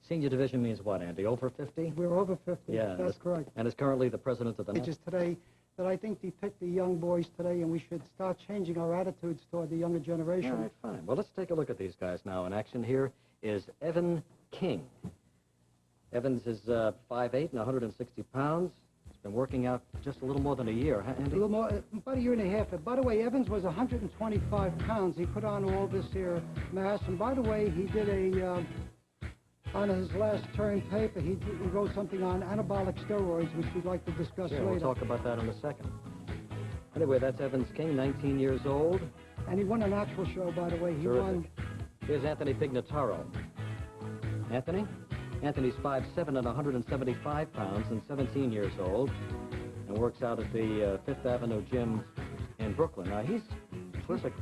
Senior division means what, Andy? Over 50? We're over 50. Yeah. That's correct. And is currently the president of the Ages today that I think depict the young boys today, and we should start changing our attitudes toward the younger generation. All right, fine. Well, let's take a look at these guys now. In action here is Evan King. Evans is 5'8" and 160 pounds. He's been working out just a little more than a year, huh, Andy? A little more, about a year and a half. By the way, Evans was 125 pounds. He put on all this here mass, and by the way, he did a... on his last term paper, he wrote something on anabolic steroids, which we'd like to discuss later. We'll talk about that in a second. Anyway, that's Evans King, 19 years old. And he won an actual show, by the way. He Terrific. won. Here's Anthony Pignataro. Anthony? Anthony's 5'7" and 175 pounds and 17 years old, and works out at the Fifth Avenue gym in Brooklyn. Now, he's terrific.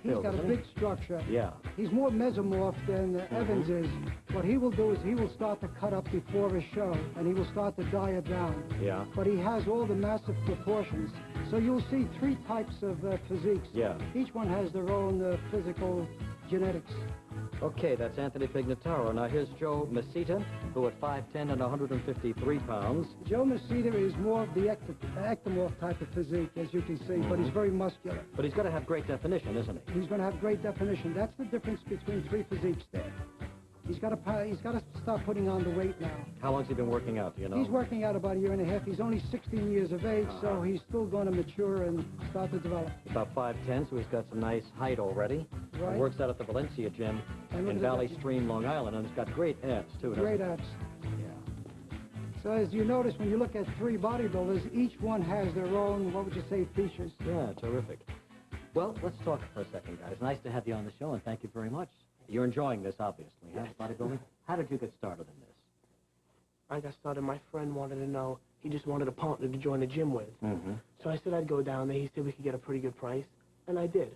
He's got a big structure. Yeah. He's more mesomorph than Evans is. What he will do is he will start to cut up before a show, and he will start to diet down. Yeah. But he has all the massive proportions. So you'll see three types of physiques. Yeah. Each one has their own physical genetics. Okay, that's Anthony Pignataro. Now, here's Joe Mesita, who at 5'10" and 153 pounds. Joe Mesita is more of the ectomorph type of physique, as you can see, but he's very muscular. But he's got to have great definition, isn't he? He's going to have great definition. That's the difference between three physiques there. He's got to start putting on the weight now. How long's he been working out, do you know? He's working out about a year and a half. He's only 16 years of age, so he's still going to mature and start to develop. About 5'10", so he's got some nice height already. Right. He works out at the Valencia gym And in Valley Stream, Long Island, and he's got great abs, too. Great abs. Yeah. So as you notice, when you look at three bodybuilders, each one has their own, what would you say, features. Yeah, terrific. Well, let's talk for a second, guys. Nice to have you on the show, and thank you very much. You're enjoying this, obviously, huh, bodybuilding? How did you get started in this? I got started, my friend wanted to know, he just wanted a partner to join the gym with. So I said I'd go down there. He said we could get a pretty good price, and I did.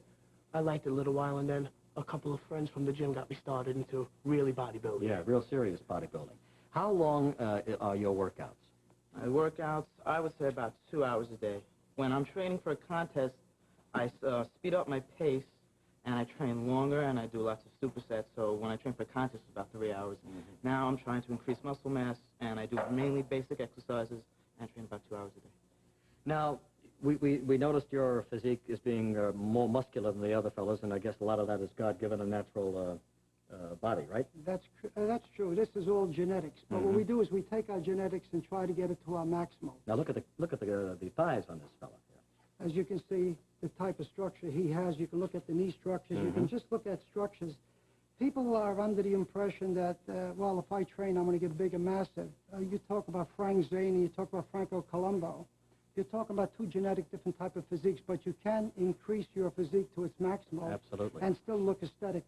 I liked it a little while, and then a couple of friends from the gym got me started into really bodybuilding. Yeah, real serious bodybuilding. How long are your workouts? My workouts, I would say about 2 hours a day. When I'm training for a contest, I speed up my pace, and I train longer, and I do lots of supersets. So when I train for a contest, it's about 3 hours. Now I'm trying to increase muscle mass, and I do mainly basic exercises, and I train about 2 hours a day. Now, we noticed your physique is being more muscular than the other fellas, and I guess a lot of that is God-given and natural body, right? That's true. This is all genetics. But what we do is we take our genetics and try to get it to our maximum. Now look at the thighs on this fella here. As you can see, the type of structure he has, you can look at the knee structures. You can just look at structures. People are under the impression that, well, if I train, I'm going to get big and massive. You talk about Frank Zane, you talk about Franco Colombo. You're talking about two genetic different type of physiques, but you can increase your physique to its maximum. Absolutely. And still look aesthetic.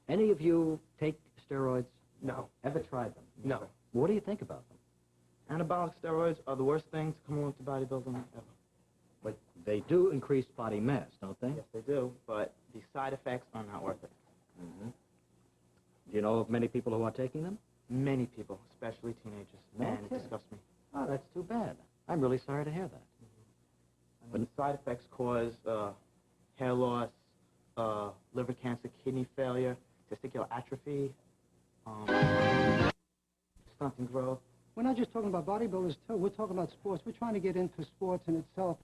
Any of you take steroids? No. Ever tried them? No. What do you think about them? Anabolic steroids are the worst thing to come along to bodybuilding ever. But they do increase body mass, don't they? Yes, they do, but the side effects are not worth it. Do you know of many people who are taking them? Many people, especially teenagers. No Man, kidding. it disgusts me. Oh, that's too bad. I'm really sorry to hear that. But the side effects cause hair loss, liver cancer, kidney failure, testicular atrophy, stunting growth. We're not just talking about bodybuilders, too. We're talking about sports. We're trying to get into sports in itself.